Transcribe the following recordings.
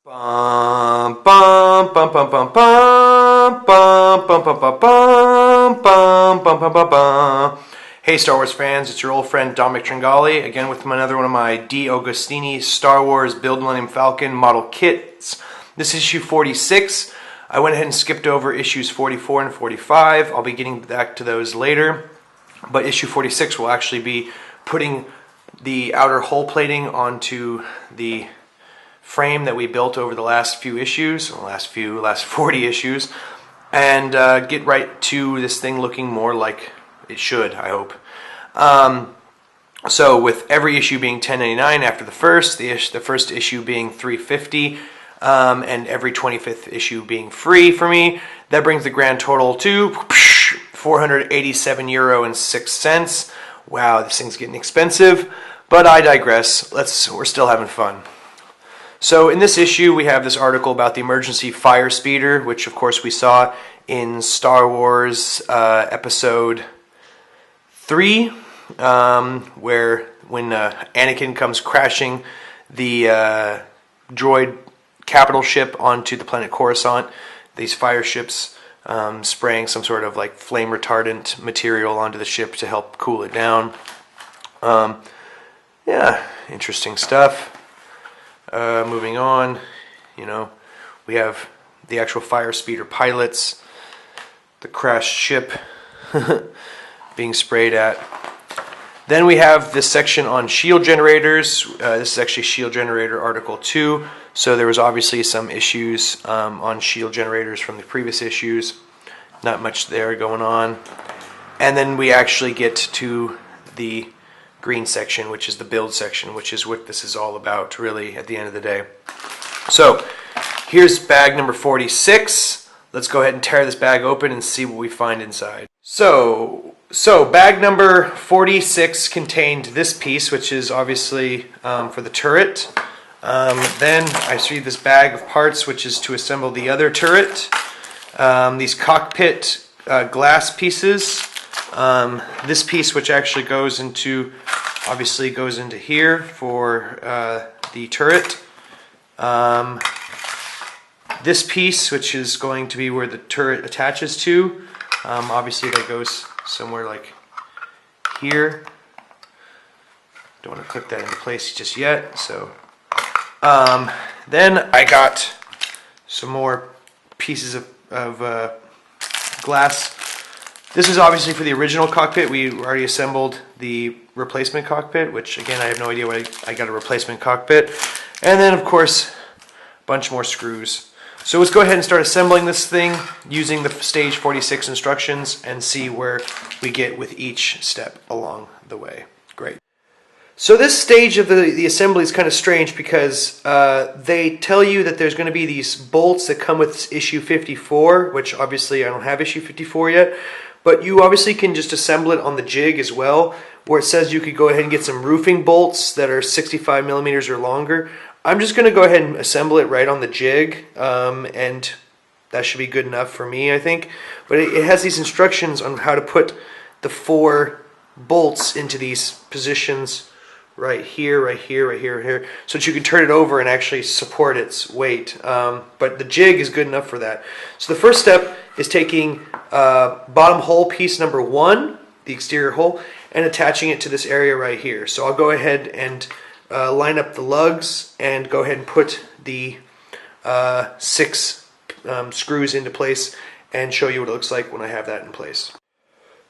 Bum, bum, bum, bum, bum, bum, bum, bum, bum, bum, bum, bum, bum, bum, bum. Hey Star Wars fans, it's your old friend Dominic Tringali, again with another one of my D. Agostini Star Wars Build Millennium Falcon model kits. This is issue 46. I went ahead and skipped over issues 44 and 45. I'll be getting back to those later. But issue 46 will actually be putting the outer hull plating onto the frame that we built over the last few issues, or last 40 issues, and get right to this thing looking more like it should, I hope. So with every issue being $10.99 after the first issue being $3.50, and every 25th issue being free for me, that brings the grand total to €487.06. Wow, this thing's getting expensive, but I digress. We're still having fun. So in this issue, we have this article about the Emergency Firespeeder, which of course we saw in Star Wars Episode 3, where when Anakin comes crashing the droid capital ship onto the planet Coruscant, these fire ships spraying some sort of like flame retardant material onto the ship to help cool it down. Yeah, interesting stuff. Moving on, we have the actual fire speeder pilots, the crashed ship being sprayed at. Then we have this section on shield generators. This is actually shield generator article 2, so there was obviously some issues on shield generators from the previous issues. Not much there going on. And then we actually get to the green section, which is the build section, which is what this is all about, really, at the end of the day. So, here's bag number 46. Let's go ahead and tear this bag open and see what we find inside. So bag number 46 contained this piece, which is obviously for the turret. Then I see this bag of parts, which is to assemble the other turret. These cockpit glass pieces. This piece, which actually goes into here for the turret. This piece, which is going to be where the turret attaches to, obviously that goes somewhere like here. Don't want to click that into place just yet. So then I got some more pieces of glass. This is obviously for the original cockpit. We already assembled the replacement cockpit, which again I have no idea why I got a replacement cockpit. And then of course a bunch more screws. So let's go ahead and start assembling this thing using the stage 46 instructions and see where we get with each step along the way. Great. So this stage of the assembly is kind of strange because they tell you that there's going to be these bolts that come with issue 54, which obviously I don't have issue 54 yet. But you obviously can just assemble it on the jig as well, where it says you could go ahead and get some roofing bolts that are 65 millimeters or longer. I'm just going to go ahead and assemble it right on the jig, and that should be good enough for me, I think. But it has these instructions on how to put the 4 bolts into these positions right here, right here, right here, right here, so that you can turn it over and actually support its weight. But the jig is good enough for that. So the first step is taking bottom hole piece number 1, the exterior hole, and attaching it to this area right here. So I'll go ahead and line up the lugs and go ahead and put the 6 screws into place and show you what it looks like when I have that in place.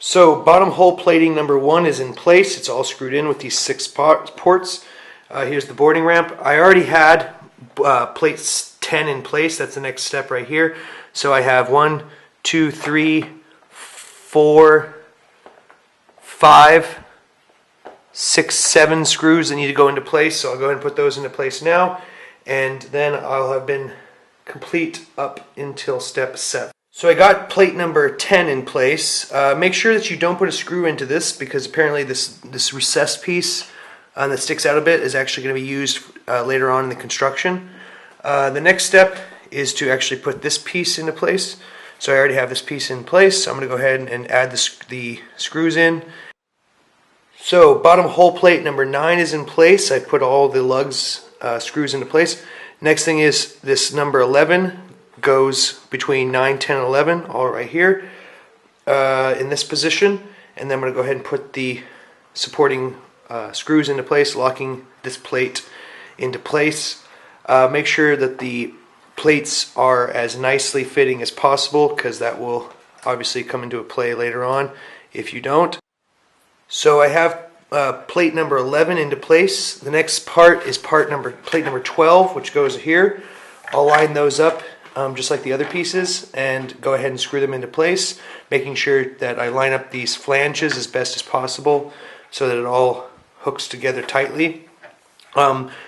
So bottom hole plating number 1 is in place. It's all screwed in with these 6 ports. Here's the boarding ramp. I already had plates 10 in place. That's the next step right here. So I have 1, 2, 3, 4, 5, 6, 7 screws that need to go into place. So I'll go ahead and put those into place now. And then I'll have been complete up until step 7. So I got plate number 10 in place. Make sure that you don't put a screw into this because apparently this recessed piece that sticks out a bit is actually going to be used later on in the construction. The next step is to actually put this piece into place. So I already have this piece in place. So I'm going to go ahead and add the screws in. So bottom hole plate number 9 is in place. I put all the lugs screws into place. Next thing is this number 11 goes between 9, 10, and 11, all right here in this position. And then I'm going to go ahead and put the supporting screws into place, locking this plate into place. Make sure that the plates are as nicely fitting as possible, because that will obviously come into play later on if you don't. So I have plate number 11 into place. The next part is plate number 12, which goes here. I'll line those up just like the other pieces and go ahead and screw them into place, making sure that I line up these flanges as best as possible so that it all hooks together tightly.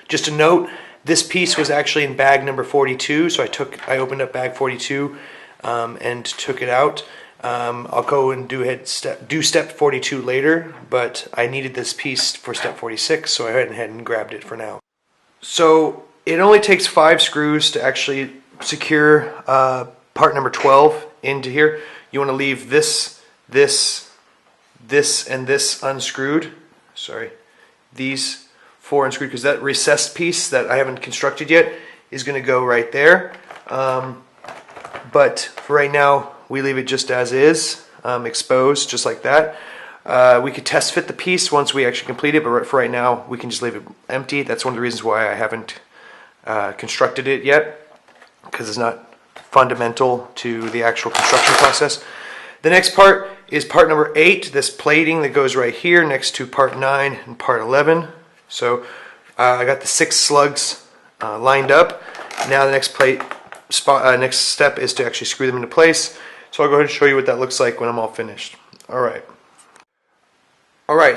Just a note, this piece was actually in bag number 42, so I opened up bag 42 and took it out. I'll go and do step 42 later, but I needed this piece for step 46, so I went ahead and grabbed it for now. So it only takes 5 screws to actually secure part number 12 into here. You want to leave this, and this unscrewed. Sorry, these 4 unscrewed, because that recessed piece that I haven't constructed yet is going to go right there. But for right now, we leave it just as is, exposed, just like that. We could test fit the piece once we actually complete it, but for right now, we can just leave it empty. That's one of the reasons why I haven't constructed it yet, because it's not fundamental to the actual construction process. The next part is part number 8, this plating that goes right here next to part 9 and part 11. So I got the 6 slugs lined up. Now the next next step is to actually screw them into place. So I'll go ahead and show you what that looks like when I'm all finished. Alright,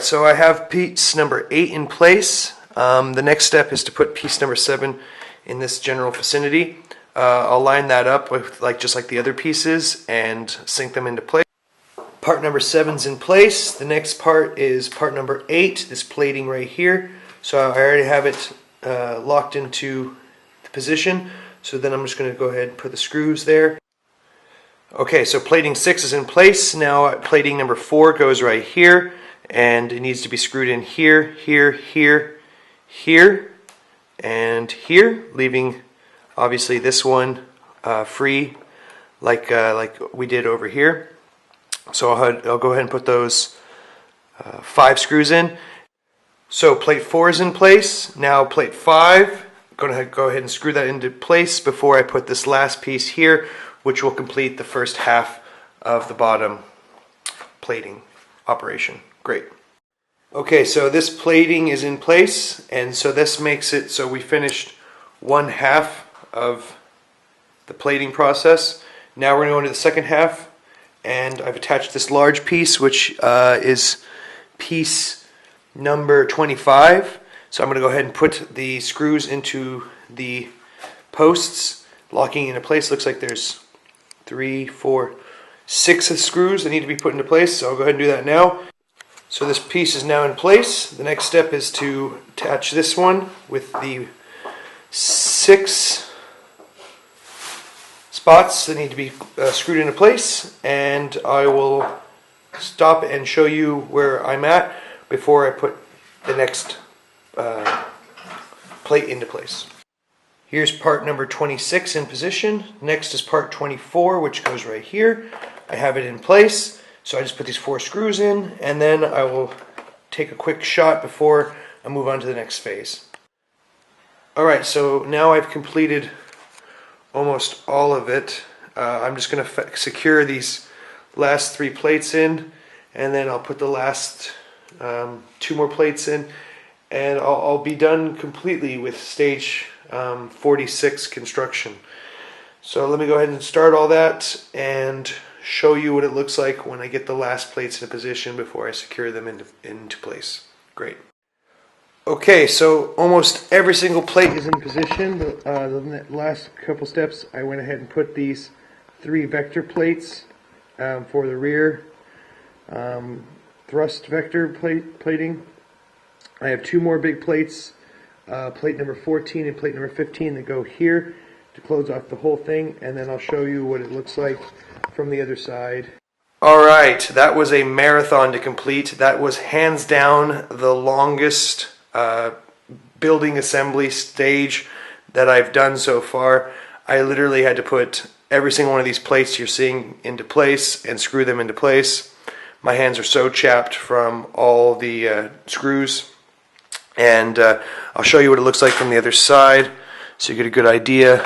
so I have piece number 8 in place. The next step is to put piece number 7 in this general vicinity. I'll line that up with just like the other pieces and sink them into place. Part number 7's in place. The next part is part number 8, this plating right here. So I already have it locked into the position. So then I'm just going to go ahead and put the screws there. Okay, so plating 6 is in place. Now plating number 4 goes right here, and it needs to be screwed in here, here, here, here, and here, leaving obviously this one free, like we did over here. So I'll go ahead and put those 5 screws in. So plate 4 is in place. Now plate 5, I'm going to go ahead and screw that into place before I put this last piece here, which will complete the first half of the bottom plating operation. Great. Okay, so this plating is in place, and so this makes it so we finished 1/2 of the plating process. Now we're going to go into the second half, and I've attached this large piece, which is piece number 25. So I'm going to go ahead and put the screws into the posts, locking into place. Looks like there's 3, 4, 6 screws that need to be put into place, so I'll go ahead and do that now. So this piece is now in place. The next step is to attach this one with the 6 spots that need to be screwed into place, and I will stop and show you where I'm at before I put the next plate into place. Here's part number 26 in position. Next is part 24, which goes right here. I have it in place, so I just put these 4 screws in, and then I will take a quick shot before I move on to the next phase. Alright, so now I've completed almost all of it. I'm just going to secure these last 3 plates in, and then I'll put the last 2 more plates in, and I'll be done completely with stage 46 construction. So let me go ahead and start all that and show you what it looks like when I get the last plates in position before I secure them into place. Great. Okay, so almost every single plate is in position. The last couple steps, I went ahead and put these 3 vector plates for the rear thrust vector plating. I have 2 more big plates, plate number 14 and plate number 15, that go here to close off the whole thing, and then I'll show you what it looks like from the other side. Alright, that was a marathon to complete. That was hands down the longest building assembly stage that I've done so far. I literally had to put every single one of these plates you're seeing into place and screw them into place. My hands are so chapped from all the screws. And I'll show you what it looks like from the other side so you get a good idea.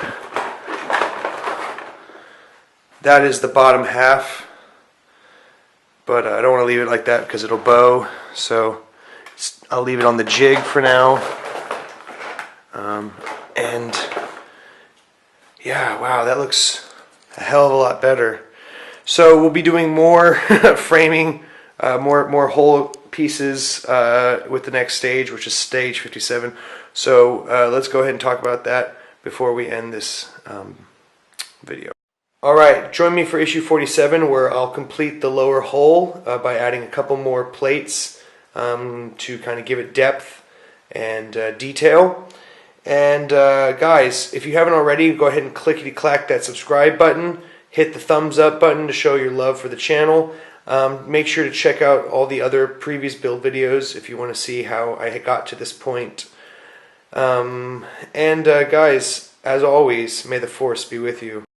That is the bottom half, but I don't want to leave it like that because it'll bow, so I'll leave it on the jig for now. And yeah, wow, that looks a hell of a lot better. So we'll be doing more framing, more whole pieces with the next stage, which is stage 57. So let's go ahead and talk about that before we end this video. Alright, join me for issue 47, where I'll complete the lower hull by adding a couple more plates to kind of give it depth and detail. And guys, if you haven't already, go ahead and clickety-clack that subscribe button. Hit the thumbs up button to show your love for the channel. Make sure to check out all the other previous build videos if you want to see how I got to this point. And guys, as always, may the force be with you.